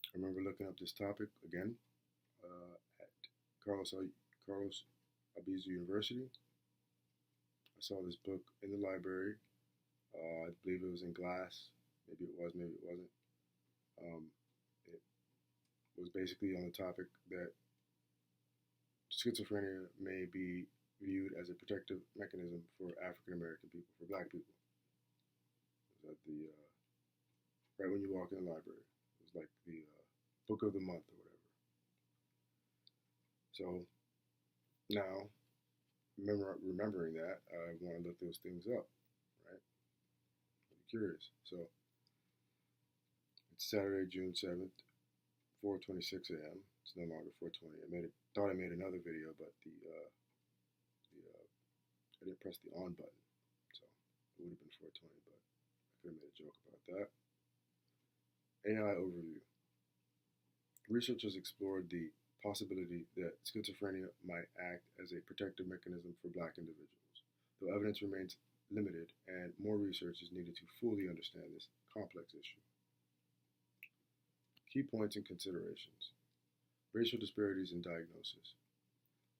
I remember looking up this topic again at Carlos Albizu University. I saw this book in the library. I believe it was in glass. Maybe it was, maybe it wasn't. Um, it was basically on the topic that schizophrenia may be viewed as a protective mechanism for African American people, for Black people. It was at the right when you walk in the library. It was like the book of the month or whatever. So now, remembering that, I want to look those things up. Right, I'm curious. So it's Saturday, June 7th, 4:26 a.m. It's no longer 4:20. Thought I made another video, but I didn't press the on button, so it would have been 4:20. But I could have made a joke about that. AI overview. Research has explored the possibility that schizophrenia might act as a protective mechanism for Black individuals, though evidence remains limited and more research is needed to fully understand this complex issue. Key points and considerations. Racial disparities in diagnosis.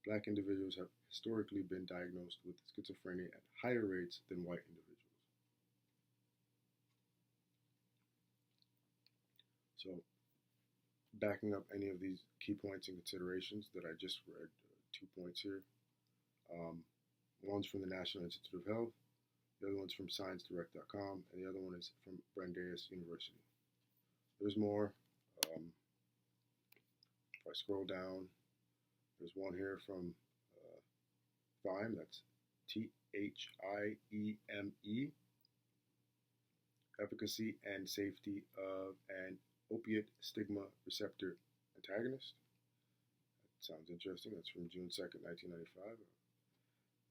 Black individuals have historically been diagnosed with schizophrenia at higher rates than white individuals. So, backing up any of these key points and considerations that I just read, 2 points here. One's from the National Institute of Health, the other one's from ScienceDirect.com, and the other one is from Brandeis University. There's more. If I scroll down, there's one here from THIME, that's THIEME, Efficacy and Safety of an Opiate Stigma Receptor Antagonist. That sounds interesting. That's from June 2nd, 1995.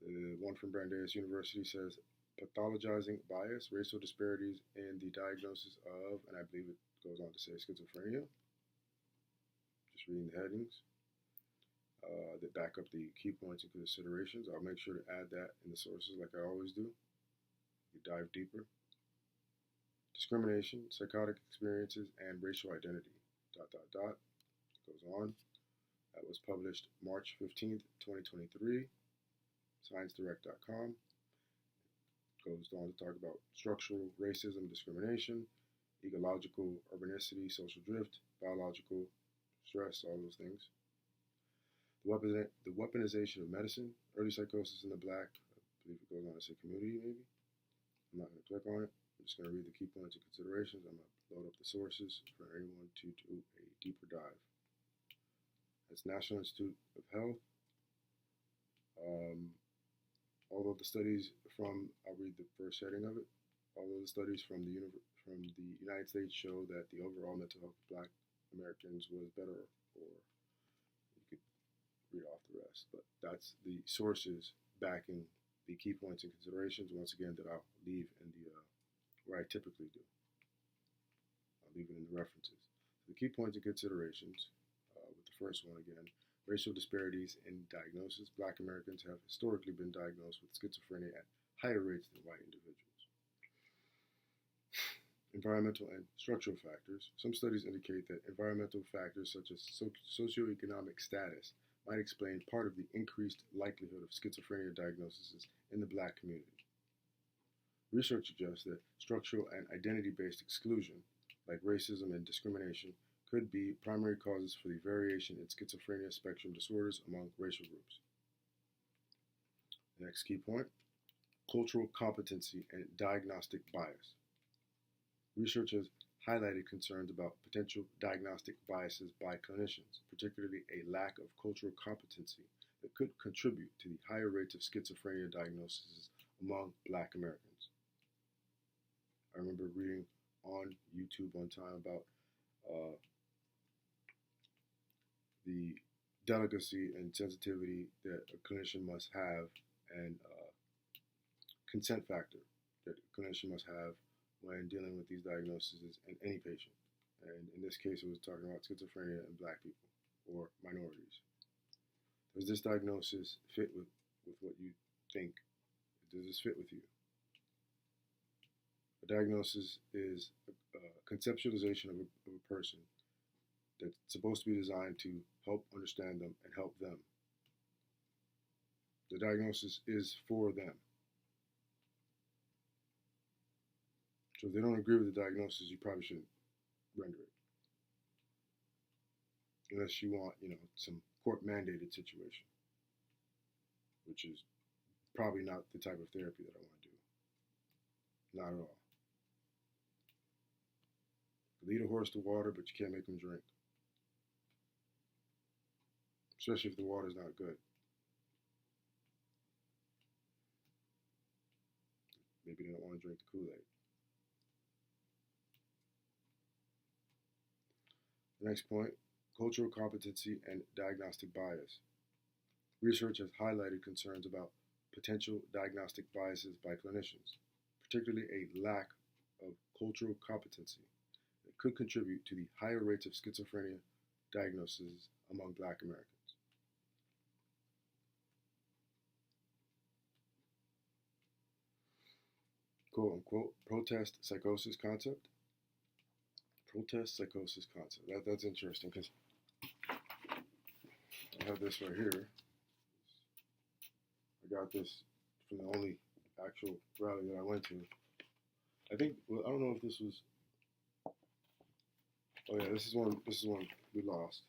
The one from Brandeis University says, pathologizing bias, racial disparities in the diagnosis of, and I believe it goes on to say schizophrenia. Just reading the headings that back up the key points and considerations. I'll make sure to add that in the sources like I always do. You dive deeper. Discrimination, psychotic experiences, and racial identity. ... It goes on. That was published March 15th, 2023. ScienceDirect.com. Goes on to talk about structural racism, discrimination, ecological urbanicity, social drift, biological stress, all those things. The weaponization of medicine, early psychosis in the Black, I believe it goes on to say community maybe. I'm not going to click on it. I'm just going to read the key points and considerations. I'm going to load up the sources for anyone to do a deeper dive. That's National Institute of Health. Although the studies from, I'll read the first heading of it. Although the studies from the United States show that the overall mental health of Black Americans was better, or you could read off the rest. But that's the sources backing the key points and considerations. Once again, that I'll leave in the where I typically do. I'll leave it in the references. So the key points and considerations. With the first one again. Racial disparities in diagnosis. Black Americans have historically been diagnosed with schizophrenia at higher rates than white individuals. Environmental and structural factors. Some studies indicate that environmental factors such as socioeconomic status might explain part of the increased likelihood of schizophrenia diagnoses in the Black community. Research suggests that structural and identity-based exclusion, like racism and discrimination, could be primary causes for the variation in schizophrenia spectrum disorders among racial groups. Next key point, cultural competency and diagnostic bias. Research has highlighted concerns about potential diagnostic biases by clinicians, particularly a lack of cultural competency that could contribute to the higher rates of schizophrenia diagnoses among Black Americans. I remember reading on YouTube one time about the delicacy and sensitivity that a clinician must have, and consent factor that a clinician must have when dealing with these diagnoses in any patient. And in this case, it was talking about schizophrenia in Black people or minorities. Does this diagnosis fit with what you think? Does this fit with you? A diagnosis is a conceptualization of a person that's supposed to be designed to help understand them and help them. The diagnosis is for them. So if they don't agree with the diagnosis, you probably shouldn't render it. Unless you want, some court mandated situation, which is probably not the type of therapy that I want to do. Not at all. Lead a horse to water, but you can't make him drink. Especially if the water's not good. Maybe they don't want to drink the Kool-Aid. The next point, cultural competency and diagnostic bias. Research has highlighted concerns about potential diagnostic biases by clinicians, particularly a lack of cultural competency that could contribute to the higher rates of schizophrenia diagnoses among Black Americans. Quote unquote, protest psychosis concept. Protest psychosis concept. That's interesting because I have this right here. I got this from the only actual rally that I went to. I think, I don't know if this was. Oh yeah, this is one we lost.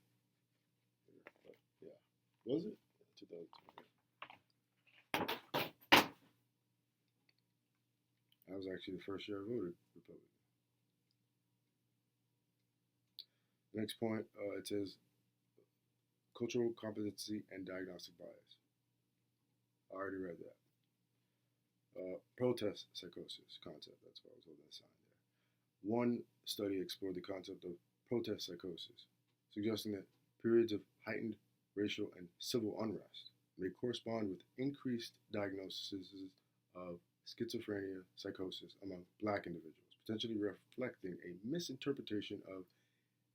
But yeah, was it? 2020. That was actually the first year I voted Republican. The next point, it says cultural competency and diagnostic bias. I already read that. Protest psychosis concept. That's why I was holding that sign there. One study explored the concept of protest psychosis, suggesting that periods of heightened racial and civil unrest may correspond with increased diagnoses of schizophrenia psychosis among Black individuals, potentially reflecting a misinterpretation of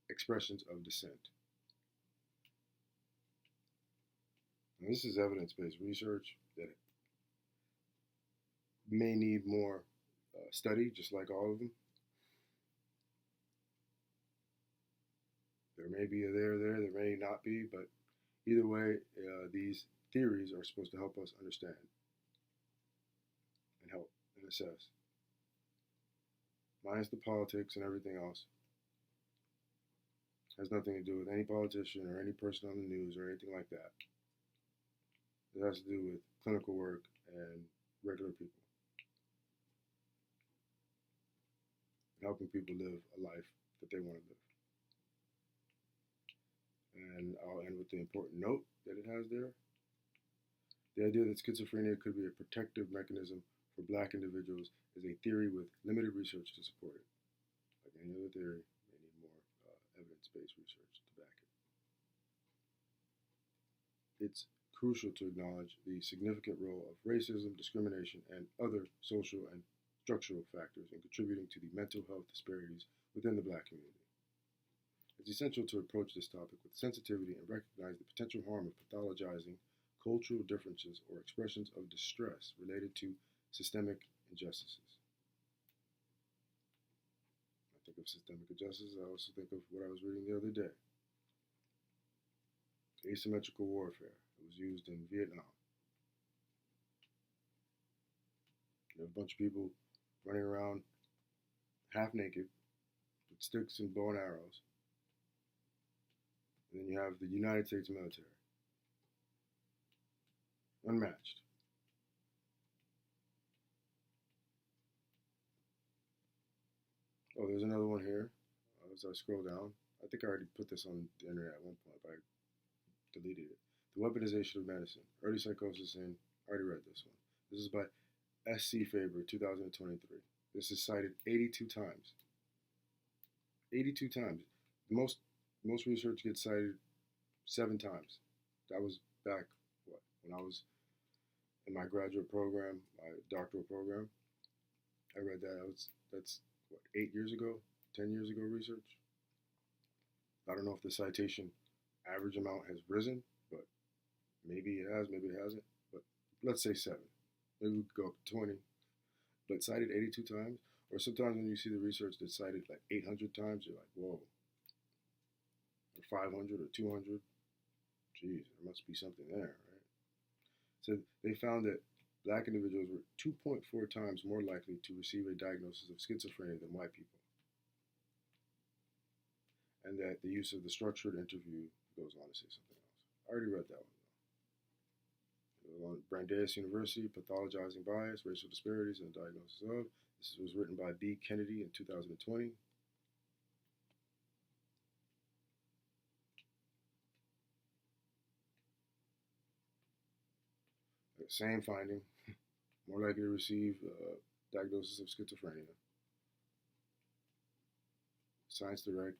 expressions of dissent. Now, this is evidence-based research that may need more study, just like all of them. There may be a there, there may not be, but either way, these theories are supposed to help us understand and help and assess. Minus the politics and everything else. Has nothing to do with any politician or any person on the news or anything like that. It has to do with clinical work and regular people. And helping people live a life that they want to live. And I'll end with the important note that it has there. The idea that schizophrenia could be a protective mechanism for Black individuals is a theory with limited research to support it. Like any other theory, they need more evidence-based research to back it. It's crucial to acknowledge the significant role of racism, discrimination, and other social and structural factors in contributing to the mental health disparities within the Black community. It's essential to approach this topic with sensitivity and recognize the potential harm of pathologizing cultural differences or expressions of distress related to systemic injustices. I think of systemic injustice, I also think of what I was reading the other day. Asymmetrical warfare. It was used in Vietnam. You have a bunch of people running around half naked with sticks and bow and arrows. And then you have the United States military. Unmatched. Oh, there's another one here. As I scroll down, I think I already put this on the internet at one point, but I deleted it. The Weaponization of Medicine, Early Psychosis in, I already read this one. This is by S.C. Faber, 2023. This is cited 82 times. 82 times. Most research gets cited 7 times. That was back, when I was in my graduate program, my doctoral program. I read that. That's 8 years ago, 10 years ago research. I don't know if the citation average amount has risen, but maybe it has, maybe it hasn't. But let's say 7. Maybe we could go up to 20. But cited 82 times, or sometimes when you see the research that's cited like 800 times, you're like, whoa. or 500 or 200. Geez, there must be something there, right? So they found that black individuals were 2.4 times more likely to receive a diagnosis of schizophrenia than white people, and that the use of the structured interview goes on to say something else. I already read that one. Brandeis University, Pathologizing Bias, Racial Disparities, and Diagnosis of. This was written by B. Kennedy in 2020. Same finding, more likely to receive diagnosis of schizophrenia. Science Direct.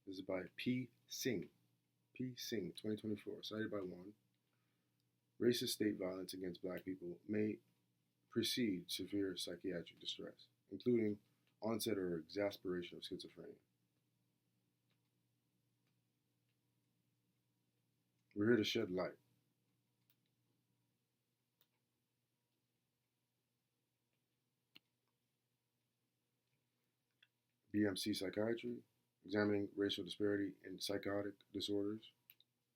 This is by P. Singh. P. Singh, 2024, cited by one. Racist state violence against black people may precede severe psychiatric distress, including onset or exacerbation of schizophrenia. We're here to shed light. BMC Psychiatry, Examining Racial Disparity in Psychotic Disorders.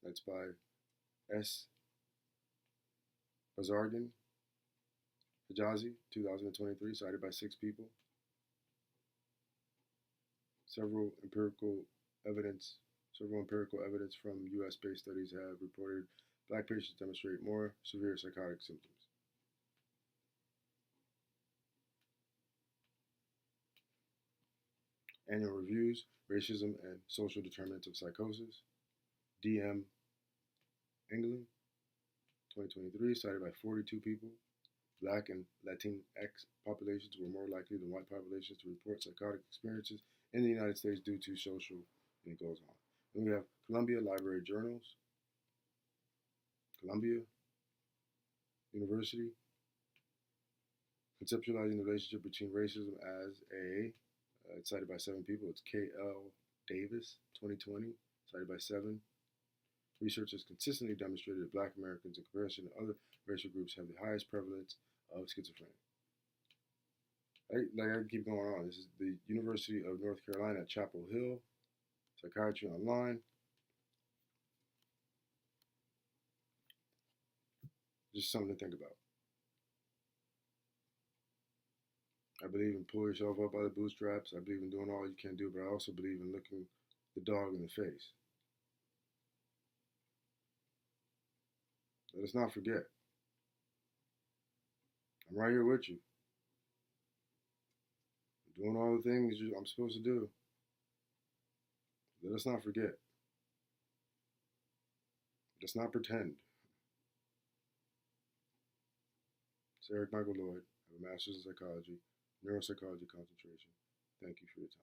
That's by S. Bazargan Hijazi, 2023, cited by 6 people. Several empirical evidence from U.S.-based studies have reported black patients demonstrate more severe psychotic symptoms. Annual Reviews, Racism and Social Determinants of Psychosis. D.M. England, 2023, cited by 42 people. Black and Latinx populations were more likely than white populations to report psychotic experiences in the United States due to social, and it goes on. Then we have Columbia Library Journals, Columbia University, Conceptualizing the Relationship Between Racism as a, it's cited by 7 people. It's K.L. Davis, 2020, cited by 7. Research has consistently demonstrated that black Americans, in comparison to other racial groups, have the highest prevalence of schizophrenia. I can keep going on. This is the University of North Carolina at Chapel Hill, Psychiatry Online. Just something to think about. I believe in pull yourself up by the bootstraps. I believe in doing all you can do, but I also believe in looking the dog in the face. Let us not forget. I'm right here with you. I'm doing all the things I'm supposed to do. Let us not forget. Let's not pretend. It's Eric Michael Lloyd. I have a master's in psychology, neuropsychology concentration. Thank you for your time.